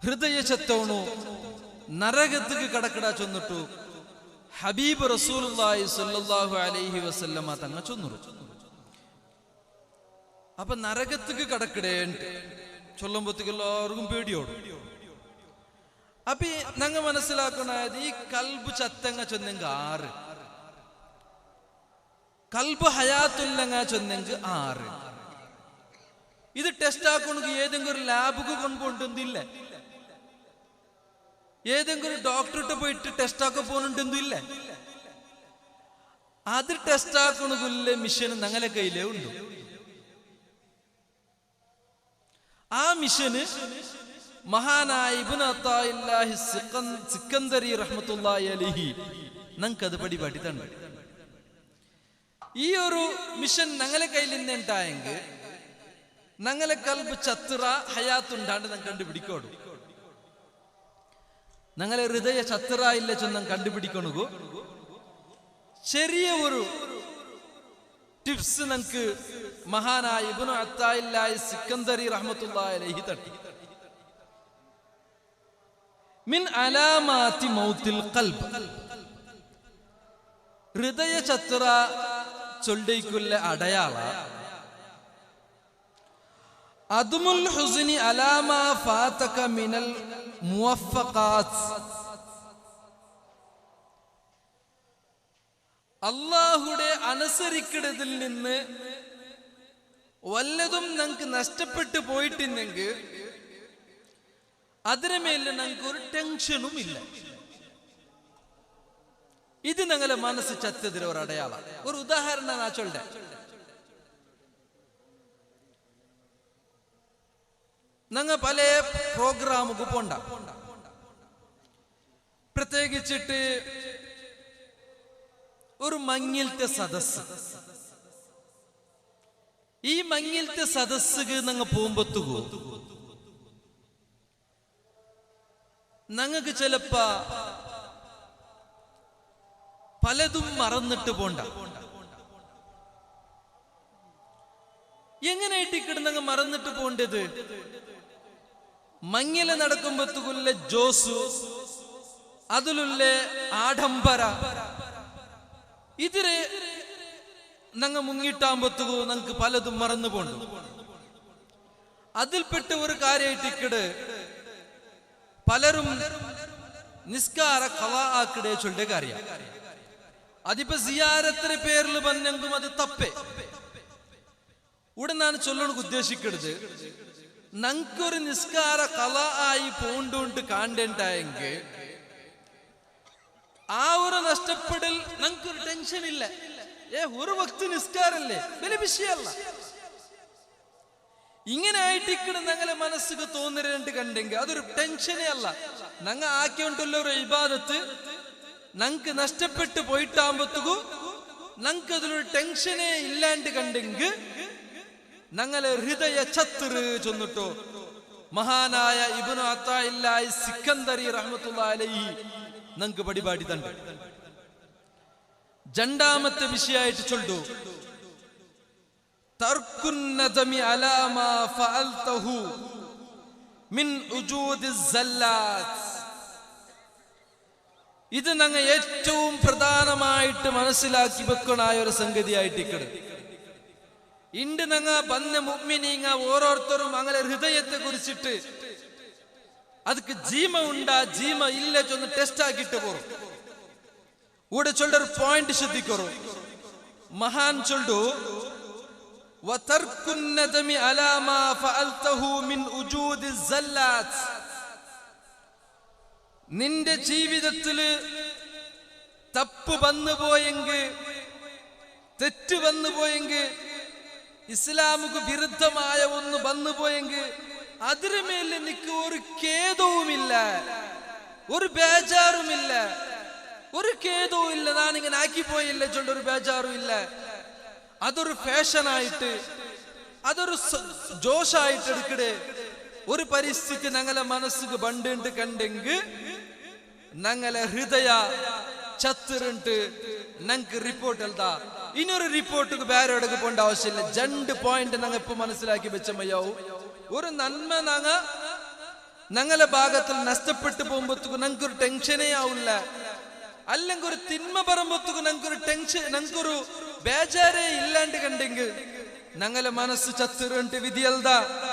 ഹൃദയ ചത്തോണു നരകത്തിക്ക് കടക്കട ചൊന്നിട്ടു ഹബീബ് റസൂലുള്ളാഹി സ്വല്ലല്ലാഹു അലൈഹി വസല്ലമ തങ്ങ ചൊന്നു. അപ്പൊ നരകത്തിക്ക് കടക്കിടേണ്ട ചൊല്ലുമ്പോഴത്തേക്ക് എല്ലാവർക്കും പേടിയോടും. അപ്പൊ ഞങ്ങൾ മനസ്സിലാക്കണത് ഈ കൽബ് ചത്തങ്ങ ചൊന്നെങ്കിൽ 6, കൽബ് ഹയാത്തുല്ലങ്ങ ചൊന്നെങ്കിൽ 6. ഇത് ടെസ്റ്റ് ആക്കണമെങ്കിൽ ഏതെങ്കിലും ഒരു ലാബുക്ക് കൊണ്ടുപോകണ്ടെന്നില്ല, ഏതെങ്കിലും ഒരു ഡോക്ടറിട്ട് പോയിട്ട് ടെസ്റ്റ് ആക്കാൻ പോകുന്നുണ്ടെന്നില്ല. അത് ടെസ്റ്റ് ആക്കണമെങ്കിലെ മിഷൻ ഞങ്ങളെ കയ്യിലേ ഉണ്ട്. ആ മിഷന് മഹാനായ ഇബ്നു അത്താഇല്ലാഹി സിക്കന്ദരി റഹ്മത്തുള്ളാഹി അലൈഹി ഞങ്ങൾക്കത് പടി തന്നെ. ഈ ഒരു മിഷൻ ഞങ്ങളെ കയ്യിൽ നിന്നുണ്ടായെങ്കിൽ ഞങ്ങളെ കൽബ് ചത്തുറ ഹയാത്തുണ്ടാണ്ട് ഞങ്ങൾ കണ്ടുപിടിക്കോടും. ഞങ്ങളെ ഹൃദയ ചത്തുറ ഇല്ല ചൊന്നും കണ്ടുപിടിക്കണു. ചെറിയ ഒരു ടിപ്സ് ഞങ്ങൾക്ക് മഹാനായ ഇബ്നു അത്താഇല്ലാഹി സിക്കന്ദരി റഹ്മത്തുള്ളാഹി അലൈഹി തട്ടി. മിൻ അലാമാതി മൗത്തിൽ ഖൽബ്, ഹൃദയ ചത്തുറ ചൊല്ലിക്കുള്ള അടയാള അദ്മുൽ ഹുസ്നി അലാമാ ഫാതക മിനൽ മുവഫഖാത്ത്. അല്ലാഹുടെ അനുസരിക്കുന്നതിൽ നിന്ന് വല്ലതും ഞങ്ങൾക്ക് നഷ്ടപ്പെട്ടു പോയിട്ടുണ്ടെങ്കിൽ അതിന് മേലെ ഞങ്ങൾക്ക് ഒരു ടെൻഷനും ഇല്ല. ഇത് ഞങ്ങളെ മനസ്സ് ചത്തതിന് ഒരു അടയാളം. ഒരു ഉദാഹരണം ഞാൻ ചൊല്ലേ. ഞങ്ങൾ പല പ്രോഗ്രാമുക്ക് പോണ്ട, പ്രത്യേകിച്ചിട്ട് ഒരു മങ്ങിലത്തെ സദസ്. ഈ മങ്ങിലത്തെ സദസ്സുക്ക് ഞങ്ങൾ പോകുമ്പോത്തുകൂ ഞങ്ങൾക്ക് ചിലപ്പോ പലതും മറന്നിട്ട് പോണ്ട. എങ്ങനെയായിട്ട് കിടന്നങ്ങ് മറന്നിട്ട് പോണ്ടത്? മങ്ങില നടക്കുമ്പോത്തുകുള്ള ജോസു, അതിലുള്ള ആഡംബര, ഇതിരെ ഞങ്ങൾ മുങ്ങിട്ടാകുമ്പോത്തുകു ഞങ്ങൾക്ക് പലതും മറന്നു പോണ്ടു. അതിൽപ്പെട്ട ഒരു കാര്യമായിട്ടിക്കട് പലരും നിസ്കാര ഖളാ ആക്കിടെ ചൊല്ലിയ കാര്യം. അതിപ്പോ സിയാരത്തിന്റെ പേരിൽ വന്നെങ്കും അത് തപ്പേ. ഉടനാണ് ചൊല്ലണക്ക് ഉദ്ദേശിക്കരുത്, ഞങ്ങൾക്കൊരു നിസ്കാര ഖളാ ആയി പോണ്ടോണ്ട് കാണേണ്ടായെങ്കിൽ ആ ഒരു നഷ്ടപ്പെടൽ ഞങ്ങൾക്കൊരു ടെൻഷൻ ഇല്ല. ഒരു വക്ത് നിസ്കാരല്ലേ, വലിയ വിഷയമല്ല. ഇങ്ങനെ ആയിട്ടിക്കണ ഞങ്ങളെ മനസ്സിക്ക് തോന്നരുണ്ട് കണ്ടെങ്കിൽ അതൊരു ടെൻഷനേ അല്ല. ഞങ്ങൾ ആക്കിയോണ്ടുള്ള ഒരു ഇബാദത്ത് ഞങ്ങക്ക് നഷ്ടപ്പെട്ടു പോയിട്ടാകുമ്പോഴത്തേക്കും ഞങ്ങക്ക് അതിലൊരു ടെൻഷനേ ഇല്ലാണ്ട് കണ്ടെങ്കിൽ ഞങ്ങളെ ഹൃദയ ചത്തുറ് ചൊന്നിട്ടോ മഹാനായ ഇബ്നു അത്താഇല്ലാഹി സിക്കന്ദരി റഹ്മത്തുള്ളാഹി അലൈഹി ഞങ്ങക്ക് പടിപാടി തന്നെ. രണ്ടാമത്തെ വിഷയമായിട്ട് ചൊല്ലു തർക്കുൻ നദമി അലാ മാ ഫഅൽതഹു മിൻ ഉജൂദി സല്ലാത്ത്. ഇത് ഞങ്ങൾ ഏറ്റവും പ്രധാനമായിട്ട് മനസ്സിലാക്കി വെക്കണായ ഒരു സംഗതിയായിട്ട് ഇണ്ട്. ഞങ്ങൾ ബന്ന മുഅ്മിനീങ്ങ ഓരോരുത്തരും അങ്ങനെ ഹൃദയത്തെ കുറിച്ചിട്ട് ಅದಕ್ಕೆ ಜೀಮ ಉಂಡಾ ಜೀಮ ಇಲ್ಲ ಚೊಂದು ಟೆಸ್ಟ್ ಆಗಿಟ್ಟು ಬೋರು ಊಡ ಚೊಲ್ಡರ್ ಪಾಯಿಂಟ್ ശ്രദ്ധിക്കറു. മഹാൻ ചൊല്ലു വതർക്കുൻ നദമി അലാ മാ ഫഅൽതഹു മിൻ ഉജൂദി സല്ലാത്ത്. നിന്റെ ജീവിതത്തിൽ തപ്പ് വന്നു പോയെങ്കിൽ, തെറ്റ് വന്നു പോയെങ്കിൽ, ഇസ്ലാമുക്ക് വിരുദ്ധമായ ഒന്ന് വന്നു പോയെങ്കിൽ അതിന് മേലെ നിനക്ക് ഒരു ഖേദവുമില്ല, ഒരു ബേജാറുമില്ല, ഒരു ഖേദവും ഇല്ല. ഞാനിങ്ങനെ ആക്കിപ്പോയില്ല ചൊല്ല ഒരു ബേജാറും ഇല്ല. അതൊരു ഫാഷനായിട്ട്, അതൊരു ജോഷായിട്ട് എടുക്കടേ ഒരു പരിസ്ഥിതി ഞങ്ങളെ മനസ്സിക്ക് ബണ്ടുണ്ട് കണ്ടെങ്കിൽ ഞങ്ങളെ ഹൃദയ ചത്തുരുണ്ട്. ഞങ്ങൾക്ക് റിപ്പോർട്ട് അല്ലാ, ഇനിയൊരു റിപ്പോർട്ട് വേറെ എവിടെ പോകേണ്ട ആവശ്യമില്ല. 2 പോയിന്റ് ഞങ്ങൾ ഇപ്പൊ മനസ്സിലാക്കി വെച്ച മയ്യാവും. ഒരു നന്മ ഞങ്ങ ഞങ്ങളെ ഭാഗത്തിൽ നഷ്ടപ്പെട്ടു പോകുമ്പോഴത്തേക്കും ഞങ്ങൾക്കൊരു ടെൻഷനേ ആവില്ല. അല്ലെങ്കിൽ ഒരു തിന്മ പറയുമ്പോഴത്തേക്കും ഞങ്ങൾക്കൊരു ടെൻഷൻ, ഞങ്ങൾക്കൊരു ബേജാരേ ഇല്ലാണ്ട് കണ്ടെങ്കിൽ ഞങ്ങളെ മനസ്സ് ചത്തുരണ്ട് വിധിയൽതാ.